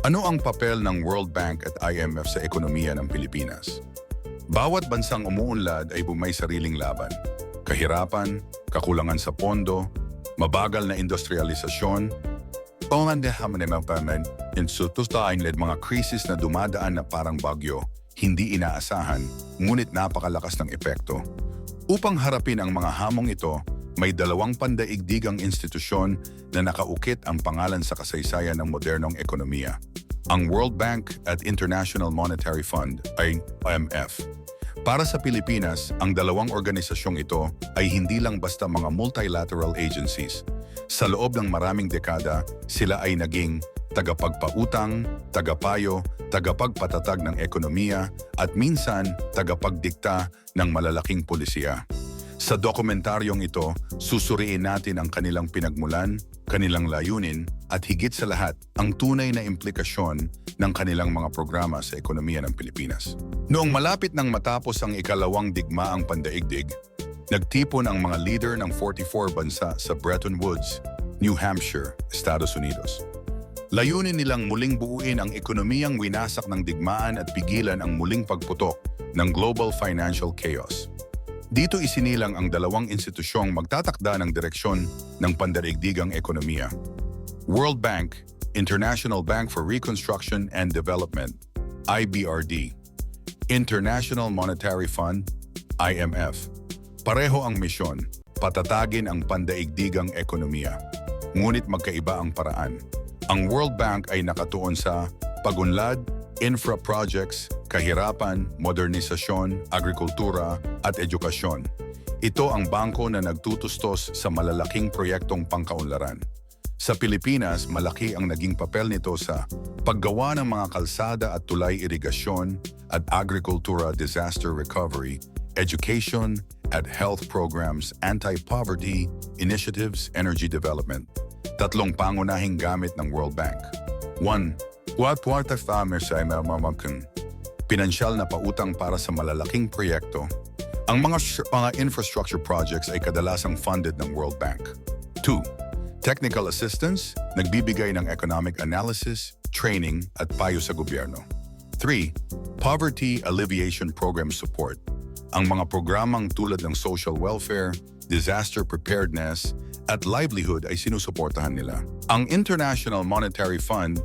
Ano ang papel ng World Bank at IMF sa ekonomiya ng Pilipinas? Bawat bansang umuunlad ay may sariling laban. Kahirapan, kakulangan sa pondo, mabagal na industrialisasyon, pangandahaman institutainled mga krisis na dumadaan na parang bagyo, hindi inaasahan, ngunit napakalakas ng epekto. Upang harapin ang mga hamong ito, may dalawang pandaigdigang institusyon na nakaukit ang pangalan sa kasaysayan ng modernong ekonomiya. Ang World Bank at International Monetary Fund ay IMF. Para sa Pilipinas, ang dalawang organisasyong ito ay hindi lang basta mga multilateral agencies. Sa loob ng maraming dekada, sila ay naging tagapagpautang, tagapayo, tagapagpatatag ng ekonomiya at minsan tagapagdikta ng malalaking polisiya. Sa dokumentaryong ito, susuriin natin ang kanilang pinagmulan, kanilang layunin, at higit sa lahat, ang tunay na implikasyon ng kanilang mga programa sa ekonomiya ng Pilipinas. Noong malapit nang matapos ang ikalawang digmaang pandaigdig, nagtipon ang mga leader ng 44 bansa sa Bretton Woods, New Hampshire, Estados Unidos. Layunin nilang muling buuin ang ekonomiyang winasak ng digmaan at pigilan ang muling pagputok ng global financial chaos. Dito isinilang ang dalawang institusyong magtatakda ng direksyon ng pandaigdigang ekonomiya. World Bank, International Bank for Reconstruction and Development, IBRD. International Monetary Fund, IMF. Pareho ang misyon, patatagin ang pandaigdigang ekonomiya. Ngunit magkaiba ang paraan. Ang World Bank ay nakatuon sa pagunlad, infra projects, kahirapan, modernisasyon, agrikultura at edukasyon. Ito ang bangko na nagtutustos sa malalaking proyektong pangkaunlaran. Sa Pilipinas, malaki ang naging papel nito sa paggawa ng mga kalsada at tulay irigasyon at agrikultura disaster recovery, education at health programs, anti-poverty initiatives, energy development. Tatlong pangunahing gamit ng World Bank. 1. Pinansyal na pautang para sa malalaking proyekto. Ang mga infrastructure projects ay kadalasang funded ng World Bank. 2. Technical assistance, nagbibigay ng economic analysis, training at payo sa gobyerno. 3. Poverty alleviation program support. Ang mga programang tulad ng social welfare, disaster preparedness at livelihood ay sinusuportahan nila. Ang International Monetary Fund,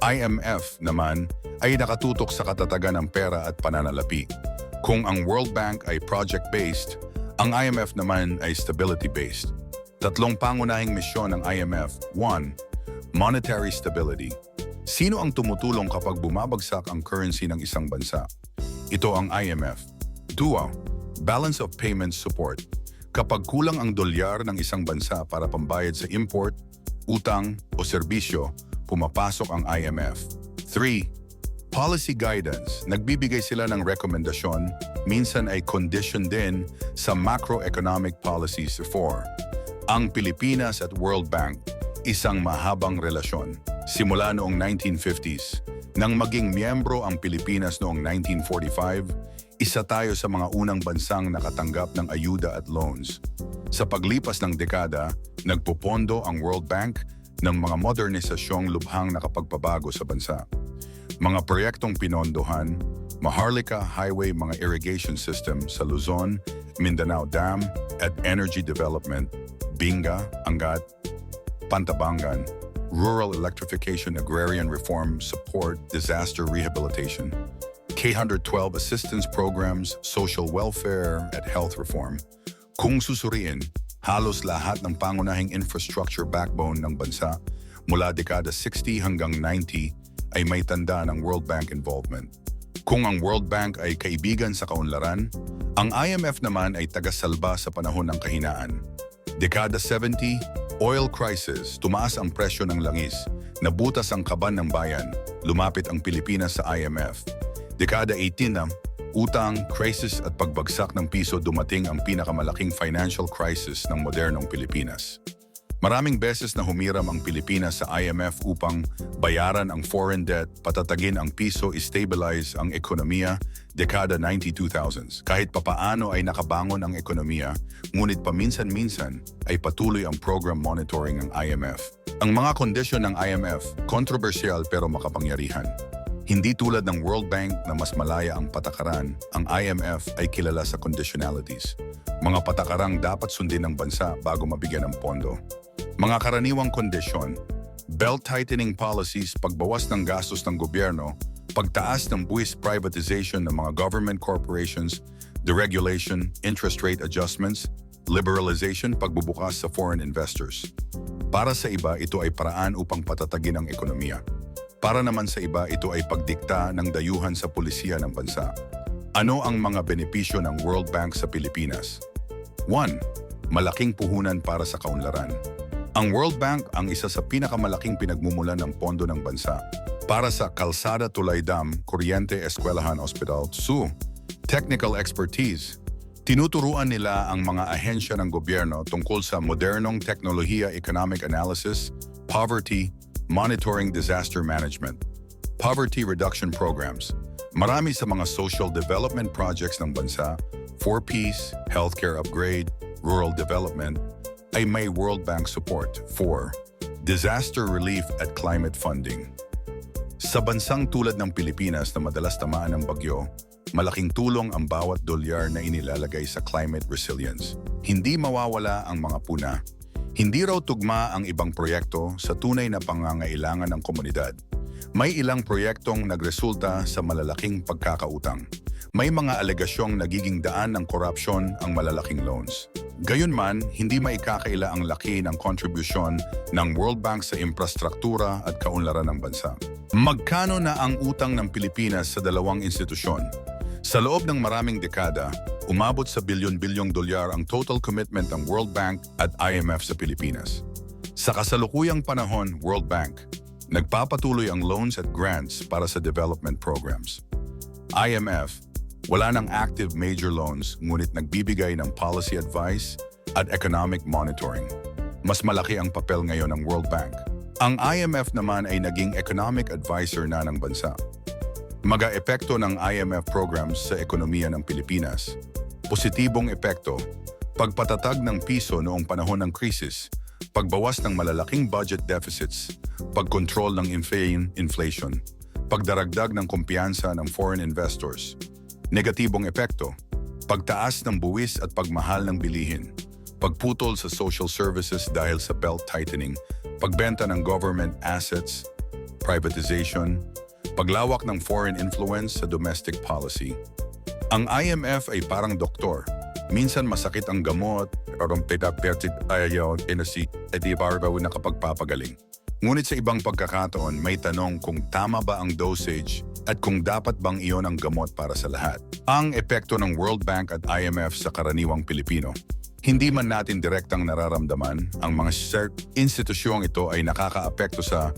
IMF naman, ay nakatutok sa katatagan ng pera at pananalapi. Kung ang World Bank ay project-based, ang IMF naman ay stability-based. Tatlong pangunahing misyon ng IMF. 1. Monetary stability. Sino ang tumutulong kapag bumabagsak ang currency ng isang bansa? Ito ang IMF. 2. Balance of payments support. Kapag kulang ang dolyar ng isang bansa para pambayad sa import, utang o serbisyo, pumapasok ang IMF. 3. Policy guidance. Nagbibigay sila ng rekomendasyon, minsan ay condition din sa macroeconomic policies. 4. Ang Pilipinas at World Bank, isang mahabang relasyon. Simula noong 1950s, nang maging miyembro ang Pilipinas noong 1945, isa tayo sa mga unang bansang nakatanggap ng ayuda at loans. Sa paglipas ng dekada, nagpopondo ang World Bank ng mga modernisasyong lubhang nakapagpabago sa bansa. Mga proyektong pinondohan, Maharlika Highway mga irrigation system sa Luzon, Mindanao Dam at Energy Development, Binga, Angat, Pantabangan, Rural Electrification Agrarian Reform Support Disaster Rehabilitation, K-112 Assistance Programs, Social Welfare at Health Reform. Kung susuriin, halos lahat ng pangunahing infrastructure backbone ng bansa mula dekada 60 hanggang 90 ay may tanda ng World Bank involvement. Kung ang World Bank ay kaibigan sa kaunlaran, ang IMF naman ay tagasalba sa panahon ng kahinaan. Dekada 70, oil crisis, tumaas ang presyo ng langis, nabutas ang kaban ng bayan, lumapit ang Pilipinas sa IMF. Dekada 18 na, utang, crisis at pagbagsak ng piso dumating ang pinakamalaking financial crisis ng modernong Pilipinas. Maraming beses na humiram ang Pilipinas sa IMF upang bayaran ang foreign debt, patatagin ang piso, stabilize ang ekonomiya, dekada 92,000s. Kahit papaano ay nakabangon ang ekonomiya, ngunit paminsan-minsan ay patuloy ang program monitoring ng IMF. Ang mga kondisyon ng IMF, kontrobersyal pero makapangyarihan. Hindi tulad ng World Bank na mas malaya ang patakaran, ang IMF ay kilala sa conditionalities. Mga patakarang dapat sundin ng bansa bago mabigyan ng pondo. Mga karaniwang kondisyon, belt-tightening policies, pagbawas ng gastos ng gobyerno, pagtaas ng buwis privatization ng mga government corporations, deregulation, interest rate adjustments, liberalization, pagbubukas sa foreign investors. Para sa iba, ito ay paraan upang patatagin ang ekonomiya. Para naman sa iba, ito ay pagdikta ng dayuhan sa pulisiya ng bansa. Ano ang mga benepisyo ng World Bank sa Pilipinas? 1. Malaking puhunan para sa kaunlaran. Ang World Bank ang isa sa pinakamalaking pinagmumulan ng pondo ng bansa para sa kalsada, tulay, dam, kuryente, eskwelahan, ospital. 2. Technical expertise. Tinuturuan nila ang mga ahensya ng gobyerno tungkol sa modernong teknolohiya, economic analysis, poverty, monitoring, disaster management, poverty reduction programs. Marami sa mga social development projects ng bansa, 4Ps, healthcare upgrade, rural development, ay may World Bank support. 4. Disaster relief at climate funding. Sa bansang tulad ng Pilipinas na madalas tamaan ng bagyo, malaking tulong ang bawat dolyar na inilalagay sa climate resilience. Hindi mawawala ang mga puna. Hindi raw tugma ang ibang proyekto sa tunay na pangangailangan ng komunidad. May ilang proyektong nagresulta sa malalaking pagkakautang. May mga alegasyong nagiging daan ng korupsyon ang malalaking loans. Gayunman, hindi maikakaila ang laki ng kontribusyon ng World Bank sa infrastruktura at kaunlaran ng bansa. Magkano na ang utang ng Pilipinas sa dalawang institusyon? Sa loob ng maraming dekada, umabot sa bilyon-bilyong dolyar ang total commitment ng World Bank at IMF sa Pilipinas. Sa kasalukuyang panahon, World Bank, nagpapatuloy ang loans at grants para sa development programs. IMF, wala ng active major loans ngunit nagbibigay ng policy advice at economic monitoring. Mas malaki ang papel ngayon ng World Bank. Ang IMF naman ay naging economic advisor na ng bansa. Maga-epekto ng IMF programs sa ekonomiya ng Pilipinas. Positibong epekto, pagpatatag ng piso noong panahon ng krisis, pagbawas ng malalaking budget deficits, pagkontrol ng inflation, pagdaragdag ng kumpiyansa ng foreign investors. Negatibong epekto, pagtaas ng buwis at pagmahal ng bilihin, pagputol sa social services dahil sa belt tightening, pagbenta ng government assets, privatization, paglawak ng foreign influence sa domestic policy. Ang IMF ay parang doktor. Minsan masakit ang gamot, nakapagpapagaling. Ngunit sa ibang pagkakataon, may tanong kung tama ba ang dosage at kung dapat bang iyon ang gamot para sa lahat. Ang epekto ng World Bank at IMF sa karaniwang Pilipino. Hindi man natin direktang nararamdaman, ang mga institusyong ito ay nakakaapekto sa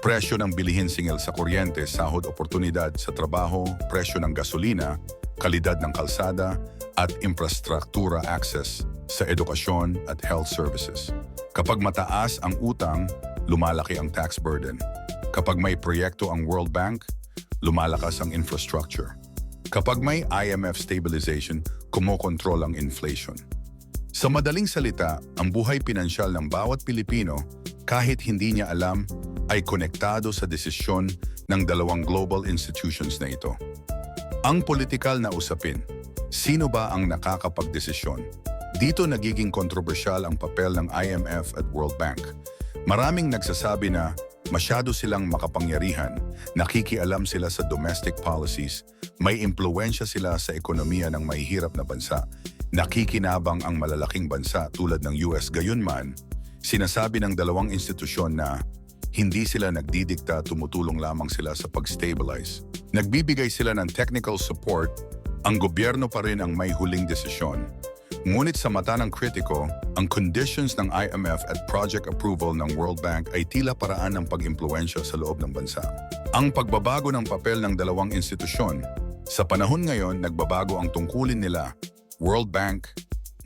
presyo ng bilihin singil sa kuryente, sahod, oportunidad sa trabaho, presyo ng gasolina, kalidad ng kalsada, at infrastruktura access sa edukasyon at health services. Kapag mataas ang utang, lumalaki ang tax burden. Kapag may proyekto ang World Bank, lumalakas ang infrastructure. Kapag may IMF stabilization, kumokontrol ang inflation. Sa madaling salita, ang buhay pinansyal ng bawat Pilipino, kahit hindi niya alam, ay konektado sa desisyon ng dalawang global institutions na ito. Ang politikal na usapin, sino ba ang nakakapagdesisyon? Dito nagiging kontrobersyal ang papel ng IMF at World Bank. Maraming nagsasabi na masyado silang makapangyarihan, nakikialam sila sa domestic policies, may impluwensya sila sa ekonomiya ng mahihirap na bansa, nakikinabang ang malalaking bansa tulad ng US. Gayunman, sinasabi ng dalawang institusyon na hindi sila nagdidikta, tumutulong lamang sila sa pag-stabilize. Nagbibigay sila ng technical support, ang gobyerno pa rin ang may huling desisyon. Ngunit sa mata ng kritiko, ang conditions ng IMF at project approval ng World Bank ay tila paraan ng pag-impluwensya sa loob ng bansa. Ang pagbabago ng papel ng dalawang institusyon, sa panahon ngayon nagbabago ang tungkulin nila, World Bank,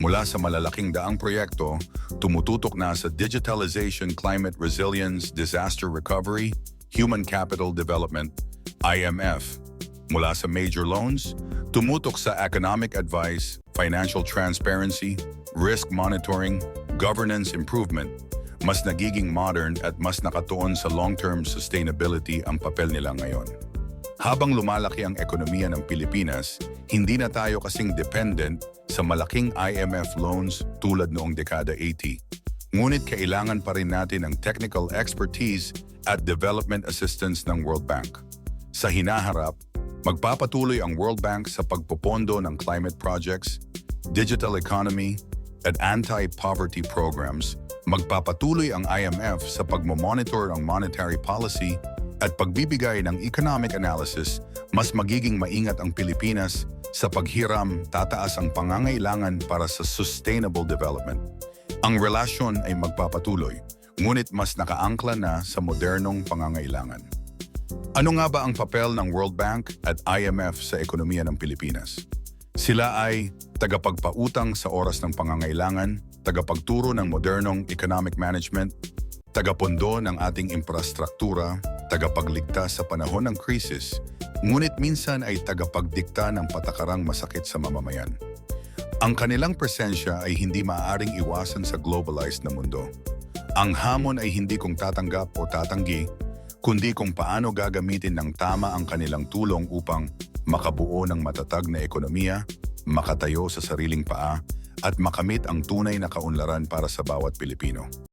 Mula sa malalaking daang proyekto, tumututok na sa digitalization, climate resilience, disaster recovery, human capital development, IMF. Mula sa major loans, tumutok sa economic advice, financial transparency, risk monitoring, governance improvement. Mas nagiging modern at mas nakatuon sa long-term sustainability ang papel nila ngayon. Habang lumalaki ang ekonomiya ng Pilipinas, hindi na tayo kasing dependent sa malaking IMF loans tulad noong dekada 80. Ngunit kailangan pa rin natin ang technical expertise at development assistance ng World Bank. Sa hinaharap, magpapatuloy ang World Bank sa pagpopondo ng climate projects, digital economy, at anti-poverty programs. Magpapatuloy ang IMF sa pagmamonitor ng monetary policy at pagbibigay ng economic analysis. Mas magiging maingat ang Pilipinas sa paghiram, tataas ang pangangailangan para sa sustainable development. Ang relasyon ay magpapatuloy, ngunit mas nakaangkla na sa modernong pangangailangan. Ano nga ba ang papel ng World Bank at IMF sa ekonomiya ng Pilipinas? Sila ay tagapagpautang sa oras ng pangangailangan, tagapagturo ng modernong economic management, tagapondo ng ating infrastruktura, tagapagligtas sa panahon ng krisis, ngunit minsan ay tagapagdikta ng patakarang masakit sa mamamayan. Ang kanilang presensya ay hindi maaaring iwasan sa globalized na mundo. Ang hamon ay hindi kung tatanggap o tatanggi, kundi kung paano gagamitin ng tama ang kanilang tulong upang makabuo ng matatag na ekonomiya, makatayo sa sariling paa, at makamit ang tunay na kaunlaran para sa bawat Pilipino.